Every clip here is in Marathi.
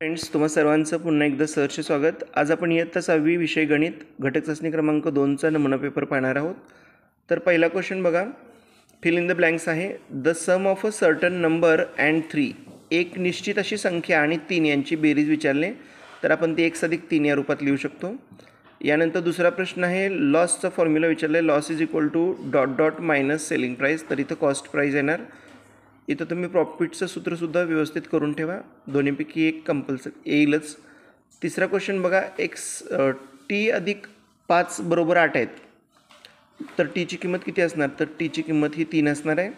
फ्रेंड्स, तुम्हा सर्वांचं पुन्हा एकदा सहर्ष स्वागत. आज आपण इयत्ता 6वी विषय गणित घटक चाचणी क्रमांक 2चा नमुना पेपर पाहणार आहोत. तर पहिला क्वेश्चन बघा, फिल इन द ब्लँक्स आहे. The sum of a certain number and 3, एक निश्चित अशी संख्या आणि 3 यांची बेरीज विचारले तर आपण ती 1+3 या रूपात लिहू शकतो. यानंतर दुसरा प्रश्न आहे, लॉसचा फॉर्म्युला विचारला आहे. Loss is equal to ... minus selling price. तर इथं कॉस्ट प्राईस येणार. इथं तुम्ही प्रॉफिटचं सूत्रसुद्धा व्यवस्थित करून ठेवा, दोन्हीपैकी एक कंपल्सरी येईलच. तिसरा क्वेश्चन बघा, टी अधिक 5 बरोबर 8 आहेत, तर टीची किंमत किती असणार? तर टीची किंमत ही 3 असणार आहे.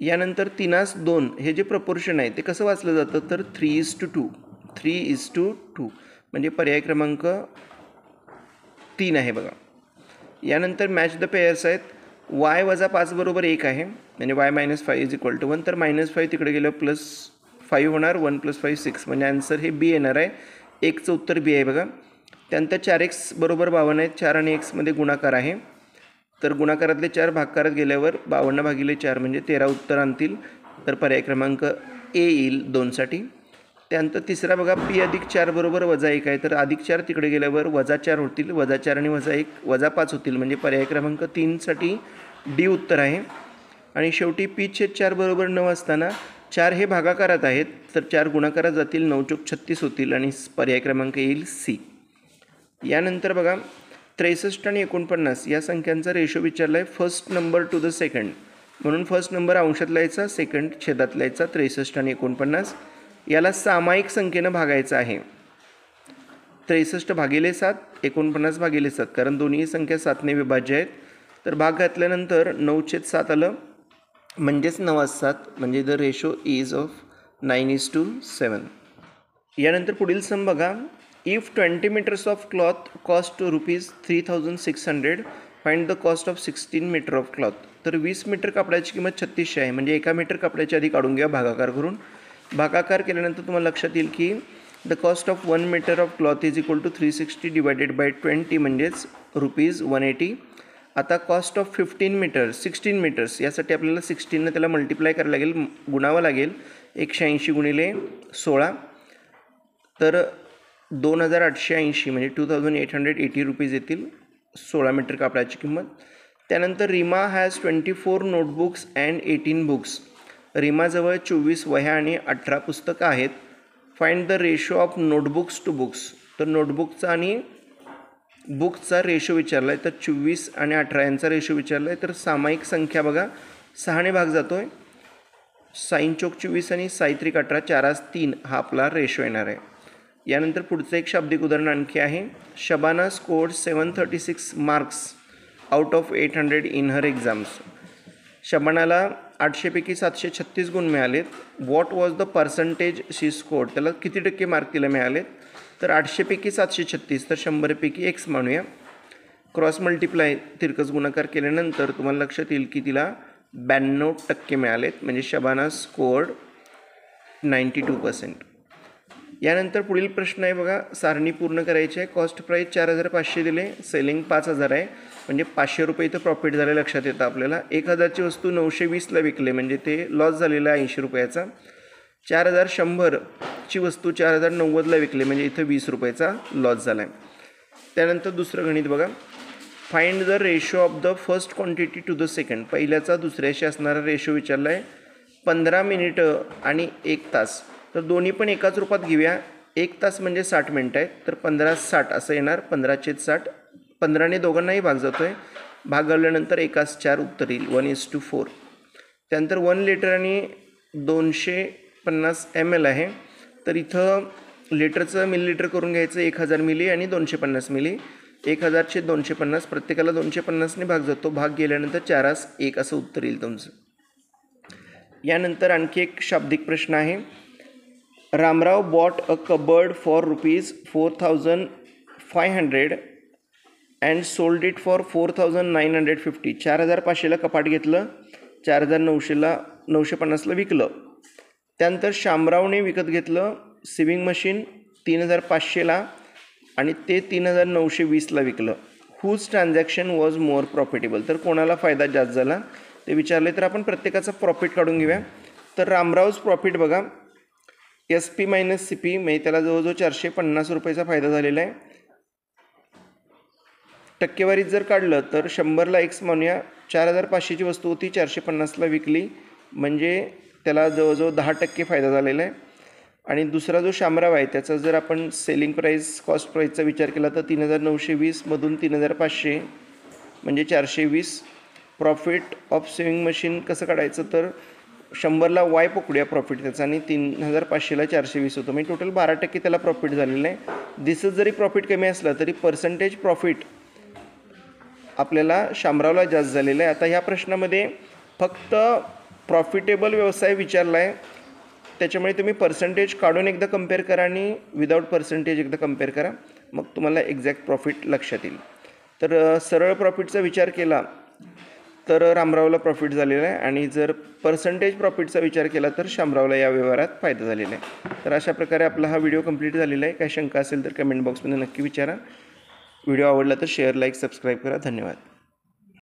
यानंतर 3:2 हे जे प्रपोर्शन आहे ते कसं वाचलं जातं? तर 3:2. 3:2 म्हणजे पर्याय क्रमांक 3 आहे बघा. यानंतर मॅच द पेयर्स आहेत. y - 5 बरोबर 1 आहे, म्हणजे y - 5 इज इक्वल टू 1. तर -5 तिकडे गेलं +5 होणार. 1 + 5 6, म्हणजे आन्सर हे बी येणार आहे. 1चं उत्तर बी आहे बघा. त्यानंतर 4x बरोबर 52 आहेत. 4 आणि x मध्ये गुणाकार आहे, तर गुणाकारातले 4 भागाकारात गेल्यावर 52/4 म्हणजे 13 उत्तर आणतील. तर पर्याय क्रमांक ए येईल 2साठी. त्यानंतर तिसरा बघा, p अधिक 4 बरोबर -1 आहे, तर -4 तिकडे गेल्यावर -4 होतील. -4 आणि -1 -5 होतील, म्हणजे पर्याय क्रमांक 3साठी डी उत्तर आहे. आणि शेवटी p/4 बरोबर 9 असताना 4 हे भागाकारात आहेत, तर 4 गुणाकारात जातील. 9×36 होतील आणि पर्याय क्रमांक येईल सी. यानंतर बघा, 63 आणि 49 या संख्यांचा रेशो विचारला आहे. First number two the second, म्हणून फर्स्ट नंबर अंशातला यायचा, सेकंड छेदातला यायचा. 63 आणि 49 याला सामायिक संख्येनं भागायचं आहे. 63/7, 49/7, कारण दोन्ही संख्या 7ने विभाज्य आहेत. तर भाग घातल्यानंतर 9/7 आलं, म्हणजेच 9/7, म्हणजे द रेशो इज ऑफ 9:7. यानंतर पुढील सम बघा, if 20 meters of cloth cost ₹3,600, find the cost of 16 meter of cloth. तर 20 मीटर कापडाची किंमत 3600 आहे, म्हणजे 1 मीटर कापडाची आधी काढून घ्या भागाकार करून. भागाकार केल्यानंतर तुम्हाला लक्षात येईल की the cost of 1 meter of cloth is equal to 360 divided by 20, म्हणजेच ₹180. आता कॉस्ट ऑफ 16 मीटर्स यासाठी आपल्याला 16ने त्याला मल्टिप्लाय करायला लागेल, गुणावं लागेल. 180 गुणिले 16, तर 2880, म्हणजे ₹2880 येतील 16 मीटर कापडाची किंमत. त्यानंतर Reema has 24 notebooks and 18 books. रीमाजवळ 24 वह्या आणि 18 पुस्तकं आहेत. Find the ratio of notebooks to books. तर नोटबुकचा आणि बुक्सचा रेशो विचारला आहे, तर 24 आणि 18 यांचा रेशो विचारला आहे. तर सामायिक संख्या बघा 6ने भाग जातो आहे. 6×24 आणि 6×18, 4×3 हा आपला रेशो येणार आहे. यानंतर पुढचं एक शाब्दिक उदाहरण आणखी आहे. Shabana scored 736 marks out of 800 in her exams. शबानाला 800 पैकी 736 गुण मिळालेत. What was the percentage she scored. त्याला किती टक्के मार्क तिला मिळालेत? तर 800 पैकी 736, तर 100 पैकी x मानूया. क्रॉस मल्टिप्लाय, तिरकस गुणाकार केल्यानंतर तुम्हाला लक्षात येईल की तिला 92% मिळालेत, म्हणजे शबाना स्कोर्ड 92%. यानंतर पुढील प्रश्न आहे बघा, सारणी पूर्ण करायची आहे. कॉस्ट प्राईस 4500 दिले, सेलिंग 5000 आहे, म्हणजे ₹500 इथं प्रॉफिट झालं लक्षात येतं आपल्याला. 1000ची वस्तू 920ला विकले, म्हणजे ते लॉस झालेला आहे ₹80. 4100ची वस्तू 4090ला विकले, म्हणजे इथं ₹20चा लॉस झाला आहे. त्यानंतर दुसरं गणित बघा, find the ratio of the first quantity to the second. पहिल्याचा दुसऱ्याशी असणारा रेशो विचारला आहे. 15 मिनिटं आणि 1 तास, तर दोन्ही पण एकाच रूपात घेऊया. 1 तास म्हणजे 60 मिनिटं आहेत, तर 15/60 असं येणार. 15/60, 15ने दोघांनाही भाग जातो आहे. भाग घालल्यानंतर 1/4 उत्तर येईल, 1:4. त्यानंतर 1 लिटर आणि 250 ml आहे, तर इथं लिटरचं मिलीलिटर करून घ्यायचं. 1000 मिली आणि 250 मिली. 1000 / 250, प्रत्येकाला 250ने भाग जातो. भाग गेल्यानंतर 4/1 असं उत्तर येईल तुमचं. यानंतर आणखी एक शाब्दिक प्रश्न आहे. Ramrao bought a cupboard for ₹4,500 and sold it for $4,950. 4500ला कपाट घेतलं, 4950ला विकलं. त्यानंतर शामरावने विकत घेतलं सिविंग मशीन 3500ला आणि ते 3920ला विकलं. Whose transaction was more profitable. तर कोणाला फायदा जास्त झाला ते विचारले, तर आपण प्रत्येकाचा प्रॉफिट काढून घेऊया. तर रामरावच प्रॉफिट बघा, S P minus C P म्हणजे त्याला जवळजवळ 450 रुपयाचा फायदा झालेला आहे. टक्केवारीत जर काढलं तर 100ला एक्स म्हणूया, 4500ची वस्तू होती, 450ला विकली, म्हणजे त्याला जवळजवळ 10% फायदा झालेला आहे. आणि दुसरा जो शामराव आहे त्याचा जर आपण सेलिंग प्राईस कॉस्ट प्राईसचा विचार केला तर 3920मधून 3500 म्हणजे 420. प्रॉफिट ऑफ सेविंग मशीन कसं काढायचं तर 100ला वाय पकडूया प्रॉफिट त्याचा, आणि 3500ला 420 होतं, म्हणजे टोटल 12% त्याला प्रॉफिट झालेलं आहे. दिसत जरी प्रॉफिट कमी असलं तरी पर्सेंटेज प्रॉफिट आपल्याला शामरावला जास्त झालेलं आहे. आता ह्या प्रश्नामध्ये फक्त प्रॉफिटेबल व्यवसाय विचारला आहे, त्याच्यामुळे तुम्ही पर्सेंटेज काढून एकदा कम्पेअर करा आणि विदाऊट पर्सेंटेज एकदा कम्पेअर करा, मग तुम्हाला एक्झॅक्ट प्रॉफिट लक्षात येईल. तर सरळ प्रॉफिटचा विचार केला तर रामरावला प्रॉफिट झालेला आहे, आणि जर पर्सेंटेज प्रॉफिटचा विचार केला तर शामरावला या व्यवहारात फायदा झालेला आहे. तर अशा प्रकारे आपला हा व्हिडिओ कंप्लीट झालेला आहे. काही शंका असेल तर कमेंट बॉक्समध्ये नक्की विचारा. व्हिडिओ आवडला तर शेअर, लाईक, सबस्क्राईब करा. धन्यवाद.